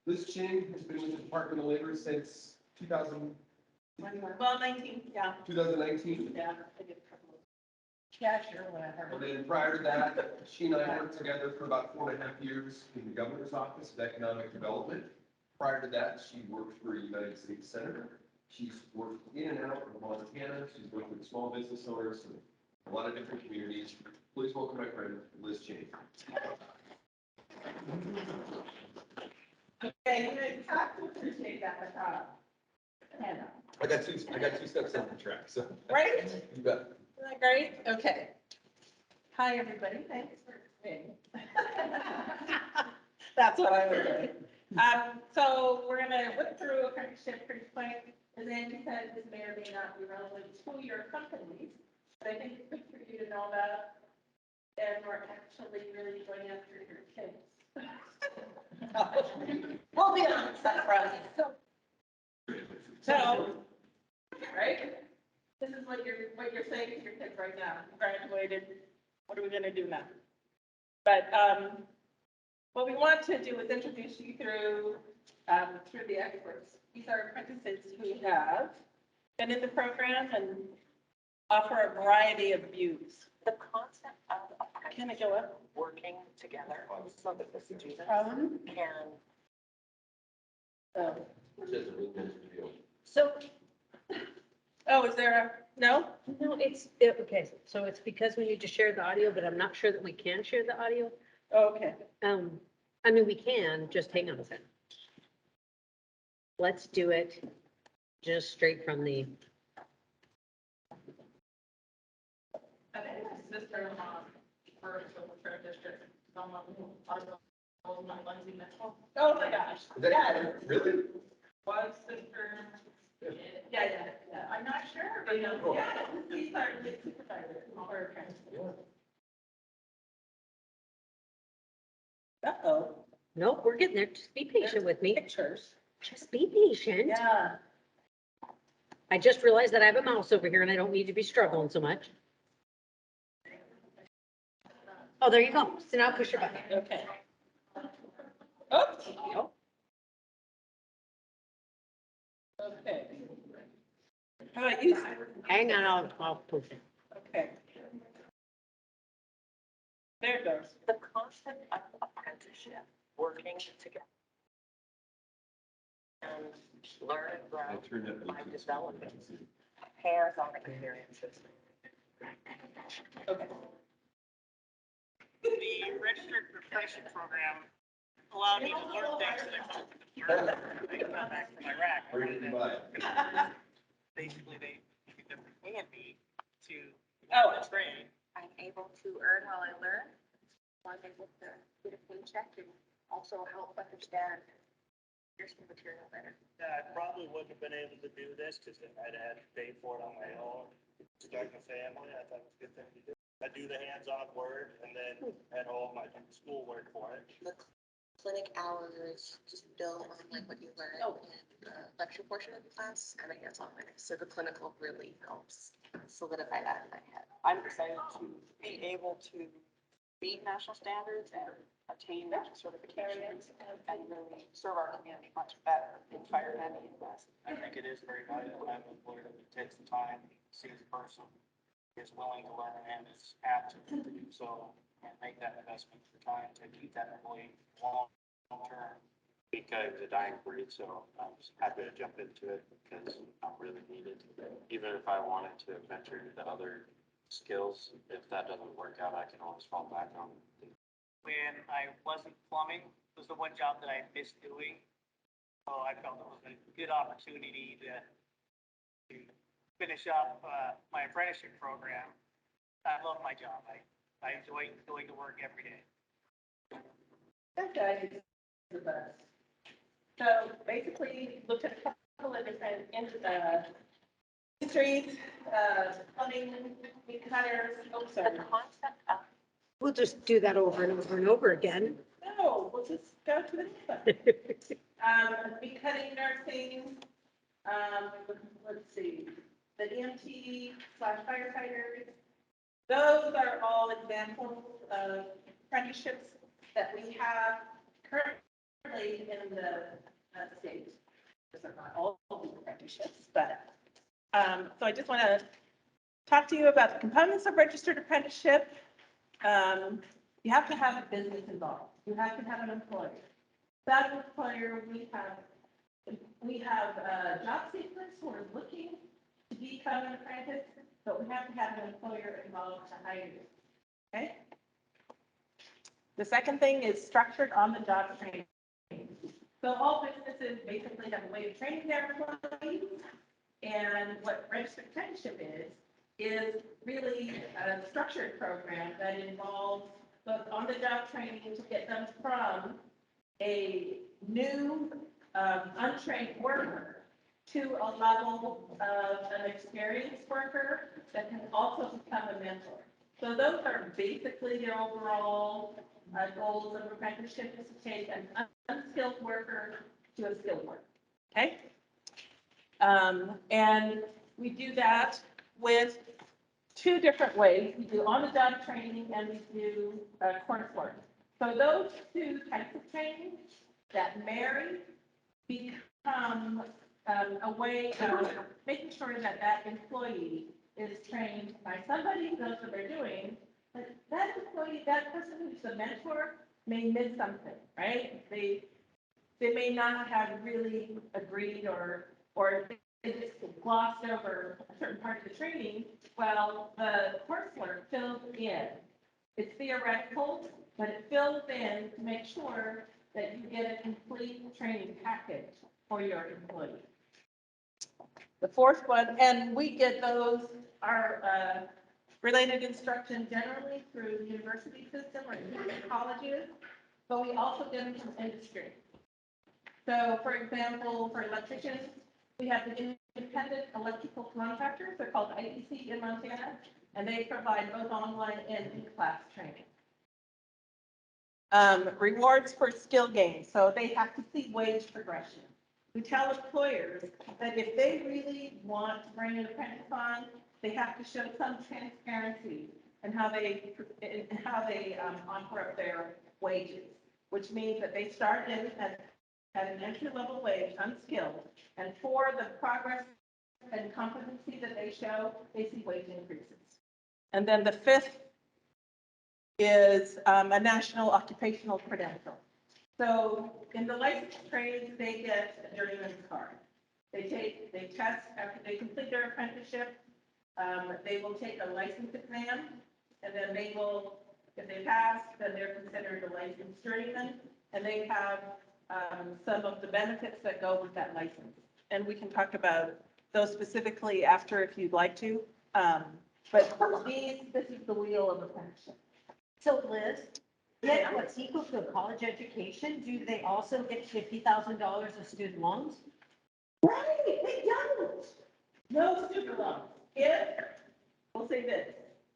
Liz Ching has been with the Department of Labor since 2000, Well, 19, yeah. 2019. Yeah, I did a couple of. Yeah, sure, whatever. And then prior to that, she and I worked together for about 4.5 years in the governor's office of economic development. Prior to that, she worked for a United States Senator. She's worked in and out of Montana. She's worked with small business owners and a lot of different communities. Please welcome my friend, Liz Ching. Okay, you have to appreciate that, Hannah. I got two steps on the track, so. Right? You bet. Isn't that great? Okay. Hi, everybody. Thanks for staying. That's what I would say. So we're gonna whip through apprenticeship pretty quick, and then because this may or may not be relevant to your companies, but I think it's good for you to know about, and we're actually really going after your kids. We'll be honest up front. So, right? This is what you're saying to your kids right now. You graduated. What are we gonna do now? But what we want to do is introduce you through the experts. These are apprentices who have been in the program and offer a variety of views. The concept of Can it go up? working together so that the students can. So, Oh, is there a, no? no, okay, so it's because we need to share the audio, but I'm not sure that we can share the audio. Okay. I mean, we can, just hang on a second. Let's do it just straight from the, I think my sister-in-law first with the district. Oh my gosh. Yeah. Really? One sister. Yeah. I'm not sure, but yeah, he's our lead supervisor. Or apprentice. Uh-oh. nope, we're getting there. Just be patient with me. Pictures. Just be patient. Yeah. I just realized that I have a mouse over here and I don't need to be struggling so much. Oh, there you go. So now push your button. Okay. Oops. Nope. Okay. How about you? Hang on, I'll push it. Okay. There it goes. The concept of apprenticeship, working together. And learn and grow by developing hands-on experiences. Okay. The registered apprenticeship program allowed me to learn things that I couldn't learn when I got back from Iraq. Basically, they paying me to train. I'm able to earn while I learn. I'm able to get a paycheck and also help understand your material better. I probably wouldn't have been able to do this because I'd had to pay for it on my own. Starting a family, I thought it was a good thing to do. I do the hands-on work and then at home I do schoolwork for it. The clinic hours just build on like what you learn in the lecture portion of the class and the hands-on learning. So the clinical really helps solidify that in my head. I'm excited to be able to meet national standards and attain national certifications and really serve our community much better in fire and EMS. I think it is very valuable to have an employer that takes the time, sees a person, is willing to learn and is apt to do so and make that investment for time to keep that employee long term. Because it's a dying breed, so I'm just happy to jump into it because I'm really needed. Even if I wanted to venture into other skills, if that doesn't work out, I can always fall back on it. When I wasn't plumbing, was the one job that I missed doing. So I felt it was a good opportunity to finish up my apprenticeship program. I love my job. I enjoy going to work every day. That guy is the best. So basically, looked at a couple of different industries, plumbing, cutters, The concept of We'll just do that over and over and over again. No, we'll just go to the next one. Meat cutting, nursing, let's see, the EMT / firefighters. Those are all examples of apprenticeships that we have currently in the state, these are not all the apprenticeships, but, so I just want to talk to you about the components of registered apprenticeship. You have to have a business involved. You have to have an employer. That employer, we have job seekers who are looking to become an apprentice, but we have to have an employer involved to hire you. Okay? The second thing is structured on-the-job training. So all businesses basically have a way of training their employees, and what registered apprenticeship is really a structured program that involves both on-the-job training to get them from a new untrained worker to a level of an experienced worker that can also become a mentor. So those are basically the overall goals of apprenticeship, is to take an unskilled worker to a skilled worker. Okay? And we do that with two different ways. We do on-the-job training and we do coursework. So those two types of training that marry become a way of making sure that that employee is trained by somebody who knows what they're doing. But that employee, that person who's the mentor, may miss something, right? They may not have really agreed or they just glossed over a certain part of the training. Well, the coursework fills in. It's theoretical, but it fills in to make sure that you get a complete training package for your employee. The fourth one, and we get those, our related instruction generally through the university system or colleges, but we also get them from industry. So for example, for electricians, we have the independent electrical contractors, they're called IEC in Montana, and they provide both online and in-class training. Rewards for skill gain, so they have to see wage progression. We tell employers that if they really want to bring an apprentice on, they have to show some transparency in how they offer up their wages, which means that they start in at an entry-level wage, unskilled, and for the progress and competency that they show, they see wage increases. And then the fifth is a national occupational credential. So in the licensed trades, they get a journeyman's card. They test after they complete their apprenticeship. They will take a license exam, and then they will, if they pass, then they're considered a licensed journeyman, and they have some of the benefits that go with that license. And we can talk about those specifically after if you'd like to. But this is the wheel of apprenticeship. So Liz, get what's equal to a college education, do they also get $50,000 of student loans? Right, they don't. No student loans. We'll say this,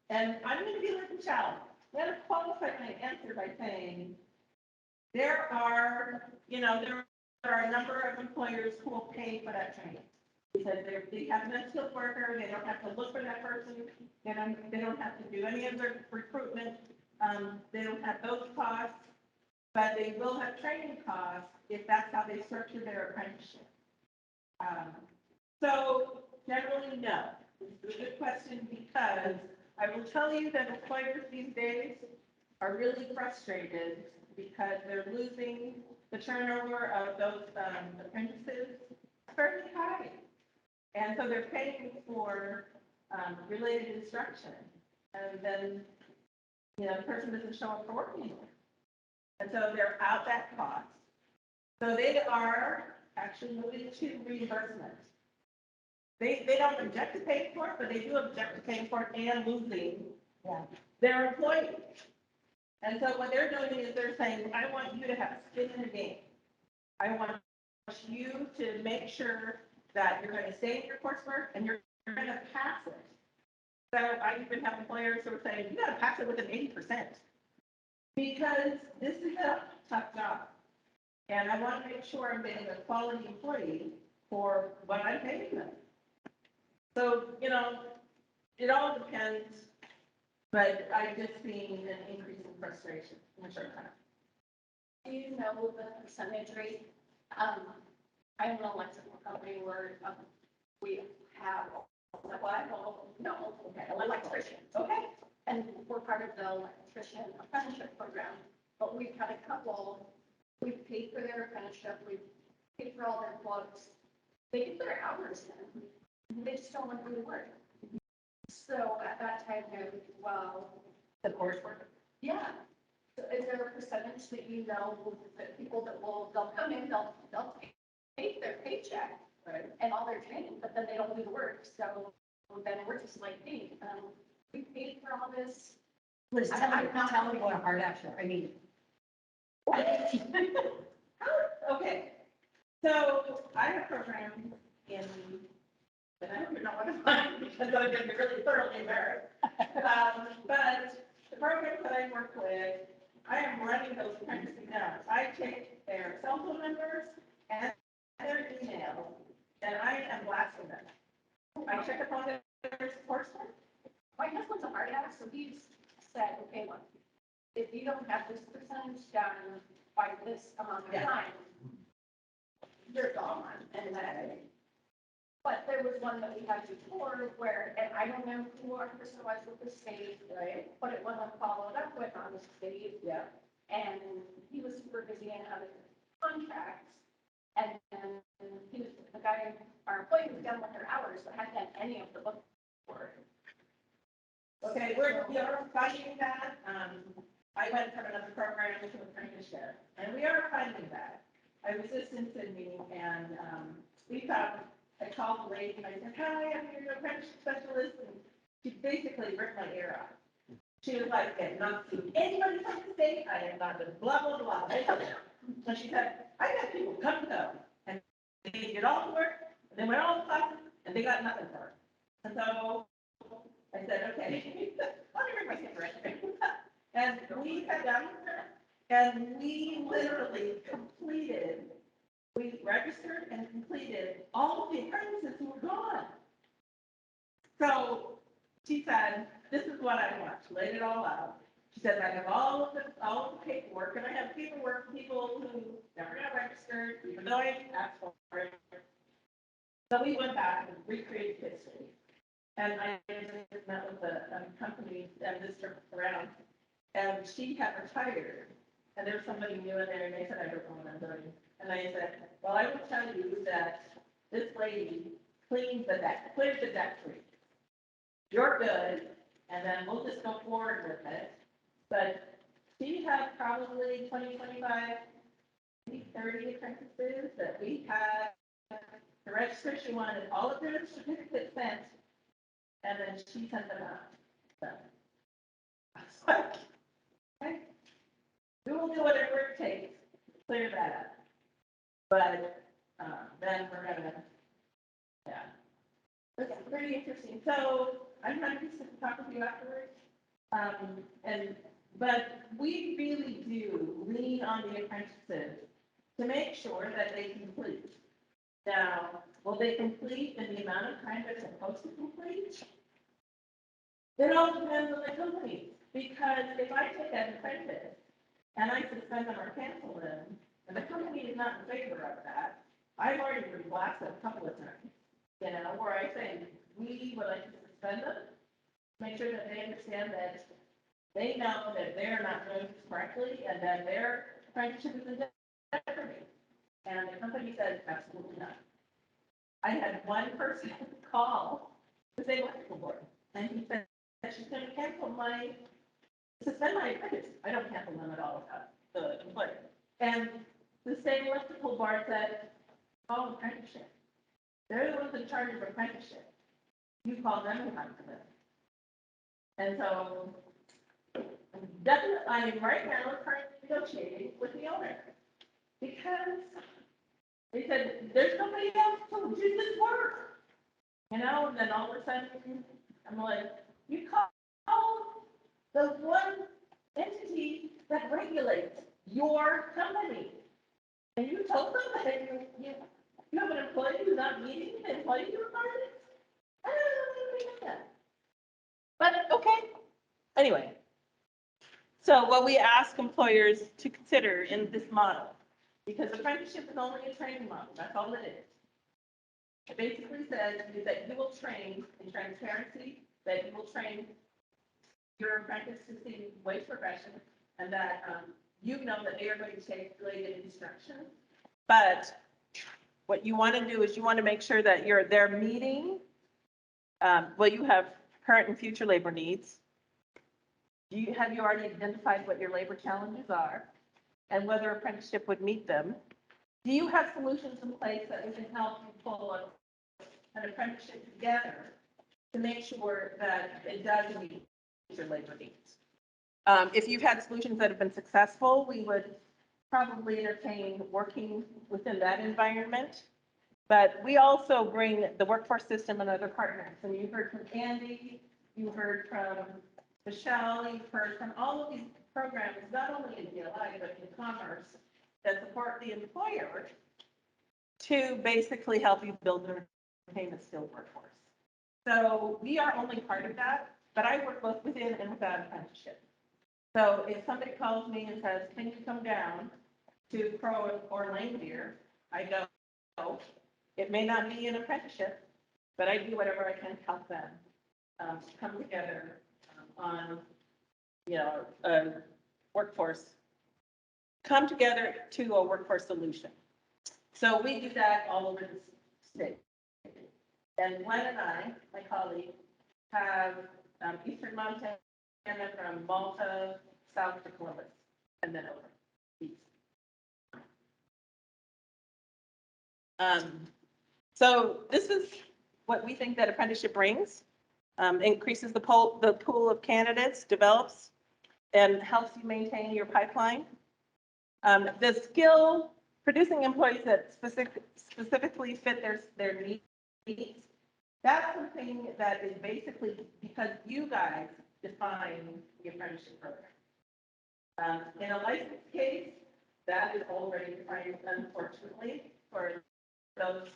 and I'm going to be like a child. I'm going to qualify my answer by saying there are a number of employers who will pay for that training. Because they have an unskilled worker, they don't have to look for that person, they don't have to do any of their recruitment, they don't have those costs, but they will have training costs if that's how they structure their apprenticeship. So generally, no. This is a good question because I will tell you that employers these days are really frustrated because they're losing the turnover of those apprentices fairly high. And so they're paying for related instruction. And then, the person doesn't show up for work anymore. And so they're out that cost. So they are actually moving to reimbursement. They don't object to paying for it, but they do object to paying for it and losing their employees. And so what they're doing is they're saying, I want you to have skin in the game. I want you to make sure that you're going to stay in your coursework and you're going to pass it. So I even have employers who are saying, you got to pass it with an 80%. Because this is a tough job. And I want to make sure I'm getting a quality employee for what I'm paying them. So, it all depends, but I just seen an increase in frustration in the short term. Do you know the percentage rate? I'm an electrical company where, we have, well, I don't know, okay, electricians, okay? And we're part of the electrician apprenticeship program, but we've had a couple, we've paid for their apprenticeship, we've paid for all their books. They get their hours in, they just don't want to do the work. So at that time, they're like, well, The coursework. yeah. So is there a percentage that you know that people that they'll come in, they'll take their paycheck Right. and all their training, but then they don't do the work, so then we're just like, hey, we paid for all this. Liz, tell me what a hard action, I mean. Okay, so I have a program in, and I don't even know what to find because I'm going to be really thoroughly embarrassed. But the program that I work with, I am running those apprentices now. I take their cell phone numbers and their emails, and I am blasting them. I check upon their coursework. My husband's a hard ass, so he's said, okay, look, if you don't have this percentage done by this amount of Yeah. time, you're gone. And then, but there was one that we had before where, and I don't know who our person was with the state, Right? but it wasn't followed up with on the state. Yeah. And he was super busy and other contracts. And he was, the guy, our employee was done with their hours, but hadn't done any of the book work. Okay, we are finding that. I went from another program to apprenticeship, and we are finding that. I was just in Sydney, and I called the lady, and I said, hi, I'm your apprenticeship specialist, and she basically ripped my ear off. She was like, I have not seen anybody from the state, I have not been blah, blah, blah. And she said, I got people come to them, and they did all the work, and they went all the classes, and they got nothing for it. And so I said, okay, let me bring my cigarette. And we sat down with her, and we literally completed, we registered and completed all of the apprentices who were gone. So she said, this is what I want. She laid it all out. She said, I have all of the paperwork, and I have paperwork for people who never got registered, even though I asked for it. So we went back and recreated history. And I just met with the company and this trip around, and she had retired, and there was somebody new in there, and they said, I don't know what I'm doing. And I said, well, I will tell you that this lady cleans the deck, clears the deck for you. You're good, and then we'll just go forward with it. But she had probably 20, 25, maybe 30 apprentices that we had to register. She wanted all of their certificates sent, and then she sent them out. So I was like, okay, we will do whatever it takes to clear that up. But then we're gonna, yeah. It's pretty interesting. So I'm happy to talk with you afterwards. But we really do lean on the apprentices to make sure that they complete. Now, will they complete in the amount of time they're supposed to complete? It all depends on the company, because if I take an apprentice and I suspend them or cancel them, and the company is not in favor of that, I've already been blasted a couple of times, where I say, we would like to suspend them, make sure that they understand that they know that they're not doing this correctly, and that their apprenticeship is in jeopardy. And the company said, absolutely not. I had one person call the state electrical board, and he said, she's going to suspend my apprentice. I don't cancel them at all, the employer. And the state electrical board said, oh, apprenticeship. They're the ones in charge of apprenticeship. You call them and talk to them. And so, definitely, I am right now currently negotiating with the owner. Because they said, there's nobody else to do this work. And then all of a sudden, I'm like, you call the one entity that regulates your company. And you told them that you have an employee who's not meeting the employee requirements? I don't know anything like that. But, okay. Anyway. So what we ask employers to consider in this model, because apprenticeship is only a training model, that's all it is. It basically says that you will train in transparency, that you will train your apprentice to see wage progression, and that you know that they are going to take related instruction. But what you want to do is you want to make sure that they're meeting, well, you have current and future labor needs. Have you already identified what your labor challenges are and whether apprenticeship would meet them? Do you have solutions in place that we can help you pull an apprenticeship together to make sure that it does meet your labor needs? If you've had solutions that have been successful, we would probably entertain working within that environment. But we also bring the workforce system and other partners. And you heard from Andy, you heard from Michelle, you've heard from all of these programs, not only in DLI, but in commerce, that support the employer to basically help you build and retain a skilled workforce. So we are only part of that, but I work both within and without apprenticeship. So if somebody calls me and says, can you come down to Crow or Langmuir, I go. It may not be an apprenticeship, but I do whatever I can to help them come together on, a workforce, come together to a workforce solution. So we do that all over the state. And Glenn and I, my colleague, have Eastern Montana from Malta south to Columbus, and then over east. So this is what we think that apprenticeship brings. Increases the pool of candidates, develops, and helps you maintain your pipeline. The skill, producing employees that specifically fit their needs, that's something that is basically because you guys define the apprenticeship program. In a license case, that is already defined, unfortunately, for those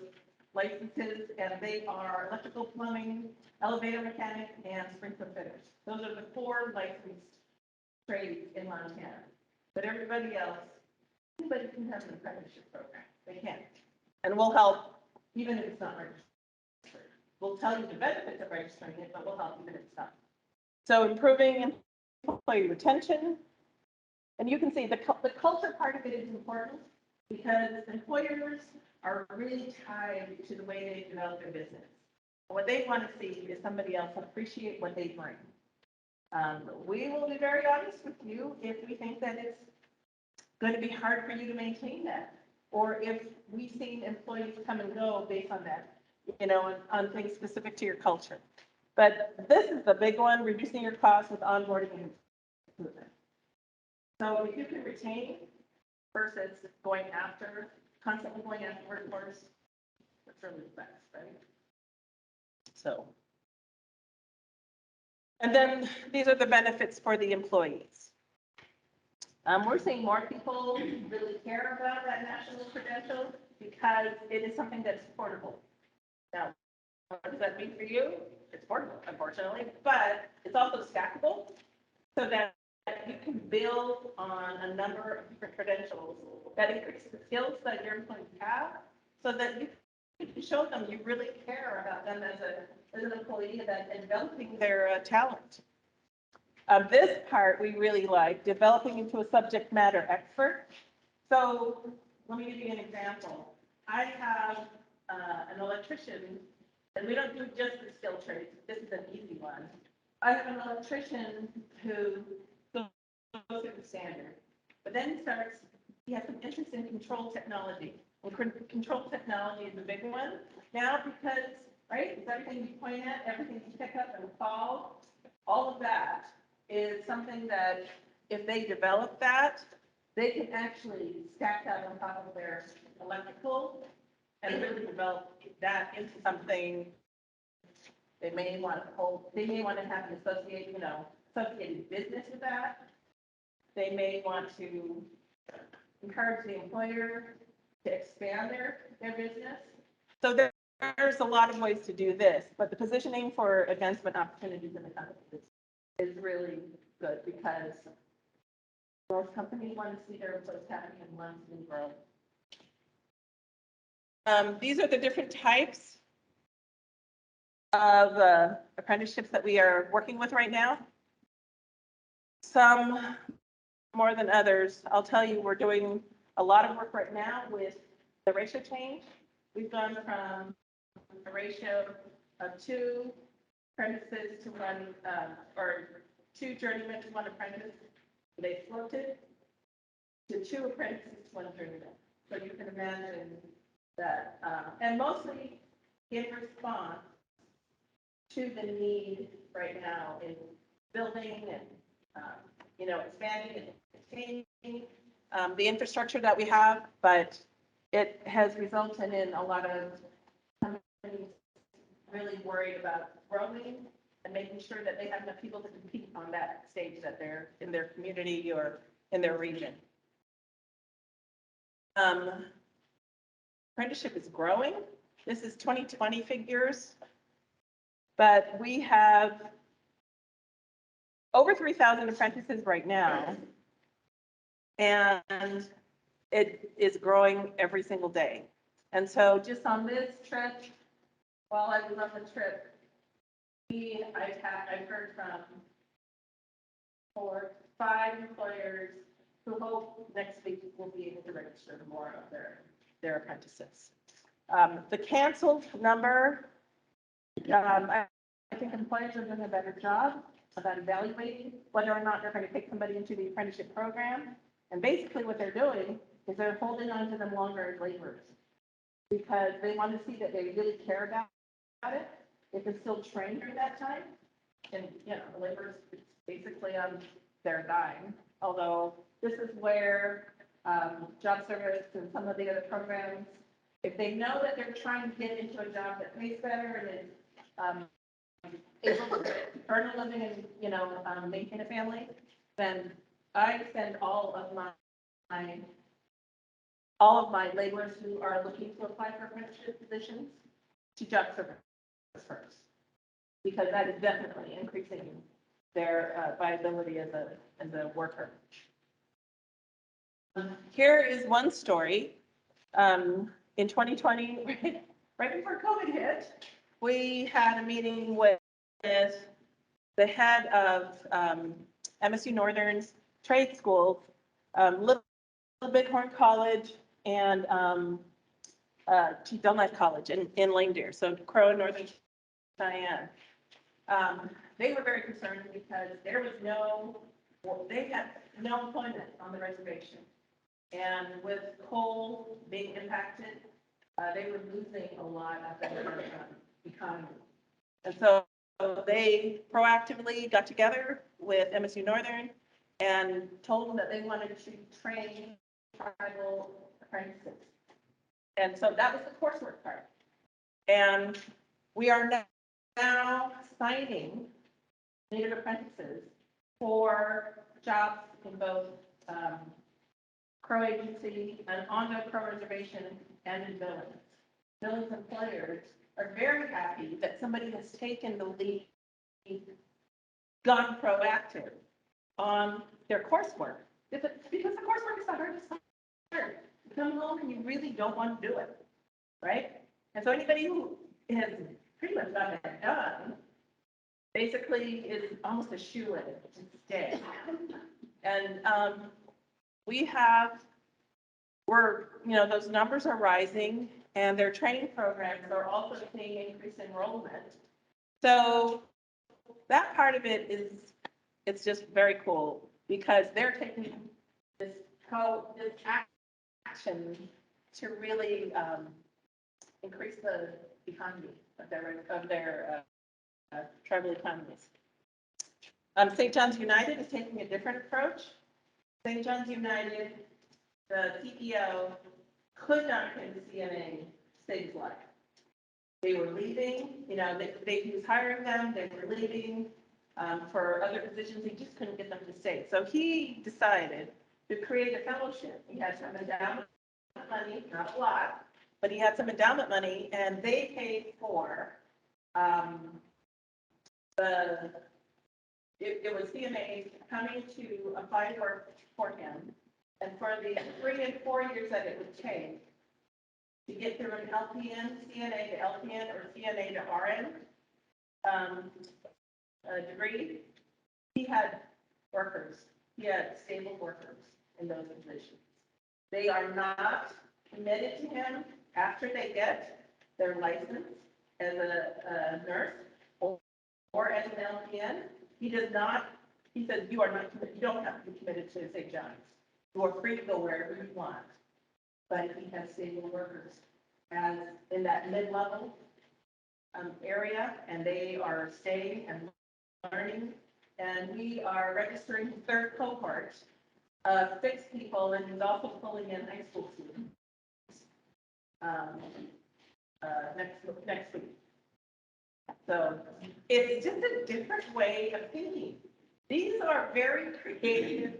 licenses, and they are electrical, plumbing, elevator mechanic, and sprinkler fitters. Those are the 4 licensed trades in Montana. But everybody else, anybody can have an apprenticeship program. They can. And we'll help, even if it's not registered. We'll tell you the benefits of registering it, but we'll help even if it's not. So improving employee retention. And you can see the culture part of it is important because employers are really tied to the way they develop their business. What they want to see is somebody else appreciate what they bring. We will be very honest with you if we think that it's going to be hard for you to maintain that, or if we've seen employees come and go based on that, on things specific to your culture. But this is the big one, reducing your costs with onboarding and improvement. So if you can retain versus constantly going after workforce, that's really the best, right? So, and then these are the benefits for the employees. We're seeing more people really care about that national credential because it is something that's portable. Now, what does that mean for you? It's portable, unfortunately, but it's also stackable so that you can build on a number of different credentials that increase the skills that your employees have so that you can show them you really care about them as an employee and developing their talent. This part we really like, developing into a subject matter expert. So let me give you an example. I have an electrician, and we don't do just the skill trades. This is an easy one. I have an electrician who goes through the standard, but then he has some interest in control technology. And control technology is a big one now because, right, it's everything you point at, everything you pick up and solve, all of that is something that if they develop that, they can actually stack that on top of their electrical and really develop that into something they may want to hold. They may want to have an associated business with that. They may want to encourage the employer to expand their business. So there's a lot of ways to do this, but the positioning for advancement opportunities in the company is really good because Most companies want to see their employees happy and want to grow. These are the different types of apprenticeships that we are working with right now. Some more than others. I'll tell you, we're doing a lot of work right now with the ratio change. We've gone from a ratio of 2 apprentices to 1, or 2 journeymen to 1 apprentice. They flipped it to 2 apprentices to 1 journeyman. So you can imagine that, and mostly in response to the need right now in building and, expanding and maintaining the infrastructure that we have, but it has resulted in a lot of companies really worried about growing and making sure that they have enough people to compete on that stage that they're in their community or in their region. Apprenticeship is growing. This is 2020 figures, but we have over 3,000 apprentices right now, and it is growing every single day. And so just on this trip, while I was on the trip, I've heard from 4 or 5 employers who hope next week we'll be able to register more of their apprentices. The canceled number, I think employers are doing a better job about evaluating whether or not they're going to take somebody into the apprenticeship program. And basically what they're doing is they're holding on to them longer as laborers because they want to see that they really care about it. They can still train during that time. And, the laborers, it's basically on their dime. Although this is where job service and some of the other programs, if they know that they're trying to get into a job that pays better and is able to earn a living and, maintain a family, then I send all of my laborers who are looking to apply for apprenticeship positions to job service first, because that is definitely increasing their viability as a worker. Here is one story. In 2020, right before COVID hit, we had a meeting with the head of MSU Northern's trade schools, Little Bighorn College and Donut College in Lame Deer, so Crow and Northern Cheyenne. They were very concerned because they had no employment on the reservation. And with coal being impacted, they were losing a lot of their economy. And so they proactively got together with MSU Northern and told them that they wanted to train tribal apprentices. And so that was the coursework part. And we are now signing Native apprentices for jobs in both Crow Agency and on the Crow Reservation and in Billings. Billings employers are very happy that somebody has taken the lead, gone proactive on their coursework. Because the coursework is the hardest part. You come home and you really don't want to do it, right? And so anybody who has pretty much got that done basically is almost a shoe-in to stay. And those numbers are rising and their training programs are also seeing increased enrollment. So that part of it it's just very cool because they're taking this action to really increase the economy of their tribal economies. St. John's United is taking a different approach. St. John's United, the CEO could not pay the CNA to save his life. They were leaving, he was hiring them, they were leaving for other positions, he just couldn't get them to stay. So he decided to create a fellowship. He had some endowment money, not a lot, but he had some endowment money, and they paid for the it was CNA coming to apply work for him. And for the 3 and 4 years that it would take to get through an LPN, CNA to LPN, or CNA to RN degree, he had workers, he had stable workers in those positions. They are not committed to him after they get their license as a nurse or as an LPN. He does not, he says, you are not, you don't have to be committed to St. John's. You are free to go wherever you want. But he has stable workers as in that mid-level area, and they are staying and learning. And we are registering the third cohort of 6 people, and he's also pulling in high school students next week. So it's just a different way of thinking. These are very creative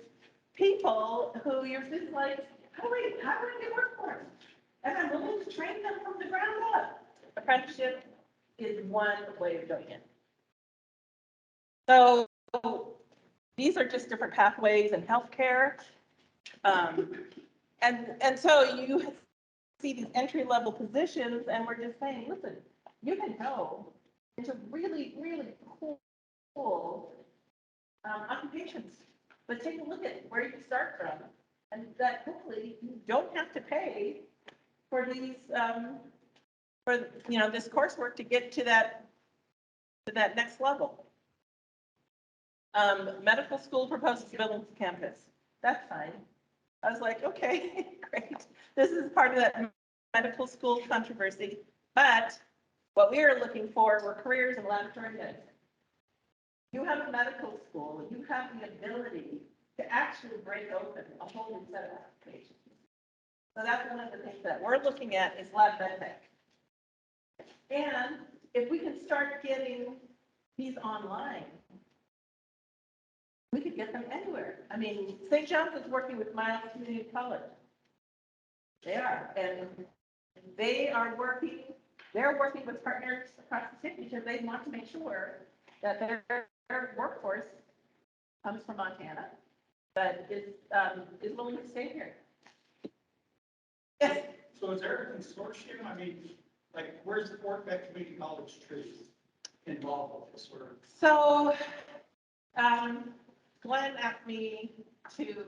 people who you're just like, how do I get work for them? And I'm willing to train them from the ground up. Apprenticeship is one way of doing it. So these are just different pathways in healthcare. And so you see these entry-level positions, and we're just saying, listen, you can go into really, really cool occupations, but take a look at where you start from, and that hopefully you don't have to pay for these, for, you know, this coursework to get to that next level. Medical school proposes building campus. That's fine. I was like, okay, great. This is part of that medical school controversy. But what we are looking for were careers in laboratory medicine. You have a medical school, you have the ability to actually break open a whole new set of applications. So that's one of the things that we're looking at is lab med tech. And if we can start getting these online, we could get them anywhere. I mean, St. John's is working with Miles Community College. They are, and they're working with partners across the state because they want to make sure that their workforce comes from Montana, but is willing to stay here. Yes. So is there a consortium? I mean, like, where's the Fort Beck Community College tree involved with this sort of? So, Glenn asked me to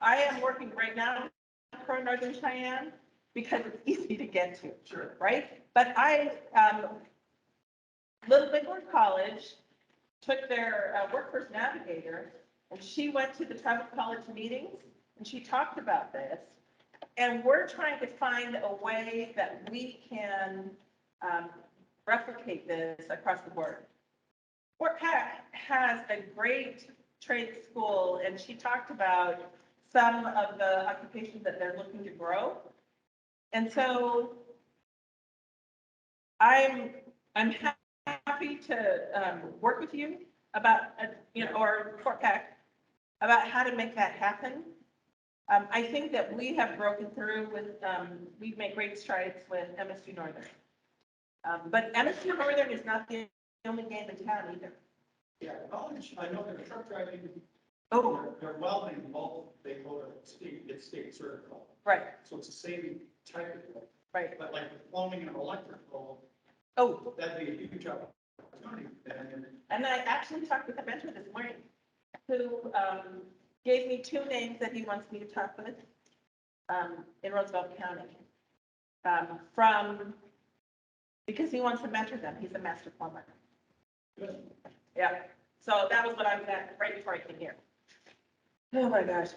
I am working right now for Northern Cheyenne because it's easy to get to. Sure. Right? But Little Bighorn College took their workforce navigator, and she went to the tribal college meetings, and she talked about this. And we're trying to find a way that we can replicate this across the board. Fort Peck has a great trade school, and she talked about some of the occupations that they're looking to grow. And so I'm happy to work with you about, or Fort Peck, about how to make that happen. I think that we have broken through with, we've made great strides with MSU Northern. But MSU Northern is not the only game in town either. Yeah, college, I know they're truck driving. Oh, They're welding, both, they go to get state certified. right, So it's the same type of thing. right. But like the plumbing and electrical, Oh, that'd be a huge opportunity. and I actually talked with a mentor this morning who gave me 2 names that he wants me to talk with in Roosevelt County. Because he wants to mentor them. He's a master plumber. Good. Yeah. So that was what I was at right before I came here. Oh my gosh,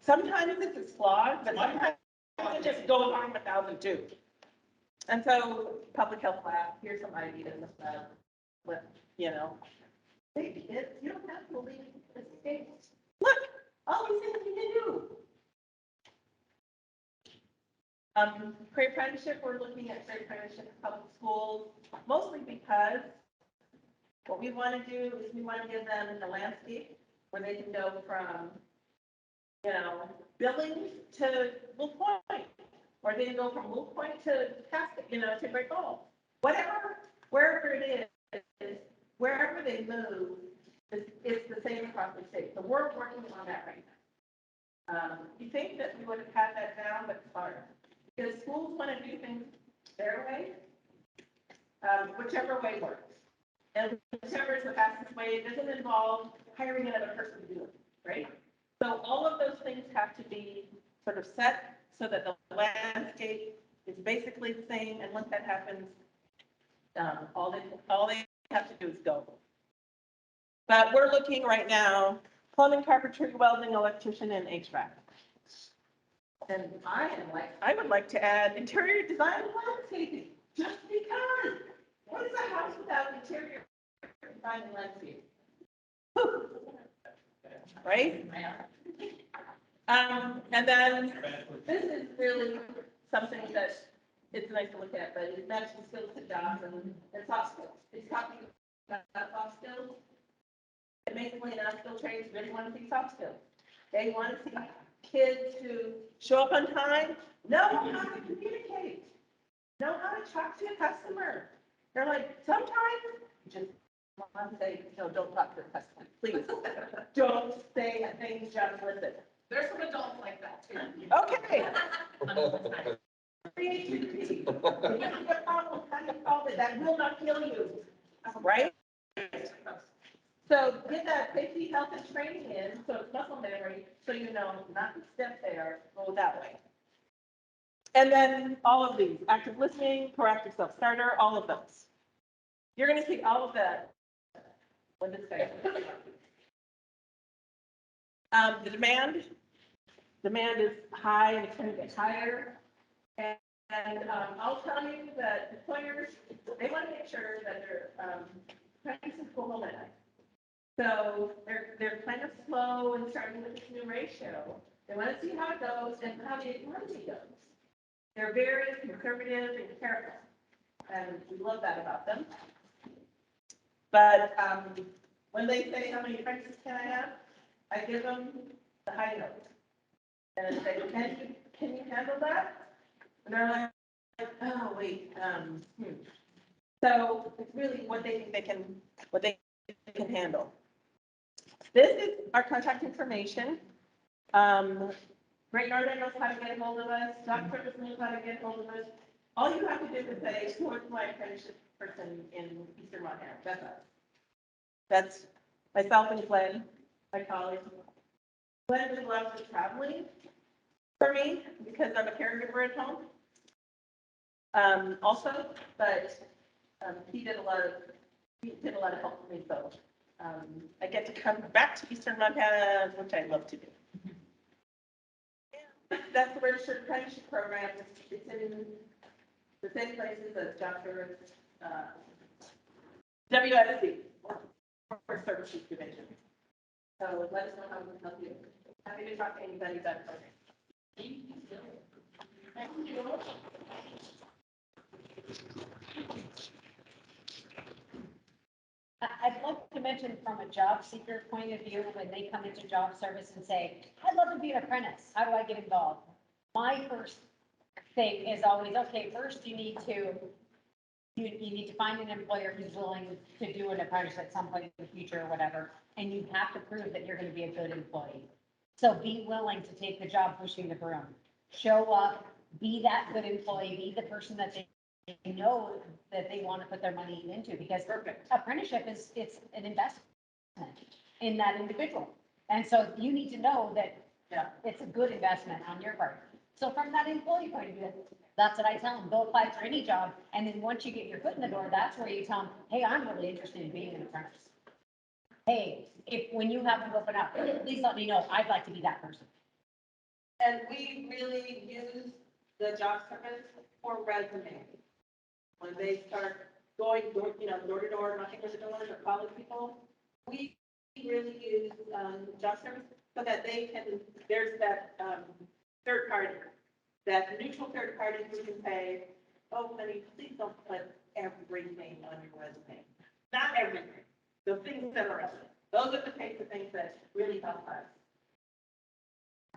sometimes it's a slog, but sometimes it just goes on 1,002. And so public health lab, here's some ideas about what, hey kids, you don't have to leave the state. Look, all these things you can do. Pre-apprenticeship, we're looking at pre-apprenticeship in public schools, mostly because what we want to do is we want to give them a landscape where they can go from, Billings to Wolf Point, or they can go from Wolf Point to Cascade, to Great Falls, wherever it they move, it's the same across the state. So we're working on that right now. You think that we would have had that down, but it's hard. Because schools want to do things their way, whichever way works. And whichever is the fastest way, it doesn't involve hiring another person to do it, right? So all of those things have to be sort of set so that the landscape is basically the same, and once that happens, all they have to do is go. But we're looking right now, plumbing, carpentry, welding, electrician, and HVAC. And I would like to add interior design and landscaping, just because. What is a house without interior design and landscaping? Right? And then this is really something that it's nice to look at, but it's matching skills to jobs and soft skills. It's talking about soft skills. And basically now skill trainers really want to see soft skills. They want to see kids who show up on time, know how to communicate, know how to talk to a customer. They're like, sometimes just want to say, no, don't talk to the customer, please. Don't say things, just listen. There's some adults like that too. Okay. Creativity. You have a problem, how do you solve it? That will not kill you, right? So get that safety, health, and training in, so it's muscle memory, so you know not to step there, go that way. And then all of these, active listening, proactive self-starter, all of those. You're gonna see all of that when this goes. The demand is high and it's gonna get higher. And I'll tell you that employers, they want to make sure that their apprentices go home at night. So they're kind of slow and starting with this new ratio. They want to see how it goes and how the economy goes. They're very conservative and careful, and we love that about them. But when they say, how many apprentices can I have? I give them the high note. And I say, can you handle that? And they're like, oh, wait, So it's really what they think they can handle. This is our contact information. Great Northern knows how to get a hold of us. Doc Service knows how to get a hold of us. All you have to do is say, who is my apprenticeship person in Eastern Montana? That's us. That's myself and Glenn, my colleague. Glenn did a lot of the traveling for me because I'm a caregiver at home. Also, but he did a lot of help for me, so I get to come back to Eastern Montana, which I love to do. That's the Registered Apprenticeship Program. It's in the same places as Job Service, WSC, or Services Division. So let us know how we can help you. Happy to talk to anybody about the program. Thank you. I'd like to mention from a job seeker point of view, when they come into job service and say, I'd love to be an apprentice, how do I get involved? My first thing is always, okay, first you need to find an employer who's willing to do an apprentice at some point in the future or whatever, and you have to prove that you're going to be a good employee. So be willing to take the job pushing the broom. Show up, be that good employee, be the person that they know that they want to put their money into, because apprenticeship it's an investment in that individual. And so you need to know that it's a good investment on your part. So from that employee point of view, that's what I tell them, go apply for any job. And then once you get your foot in the door, that's where you tell them, hey, I'm really interested in being an apprentice. Hey, when you have to open up, please let me know. I'd like to be that person. And we really use the job service for resume. When they start going, door to door, knocking on the doors, or calling people, we really use job service so that they can, there's that third party, that neutral third party who can say, oh, honey, please don't put everything on your resume. Not everything, the things that are relevant. Those are the types of things that really help us.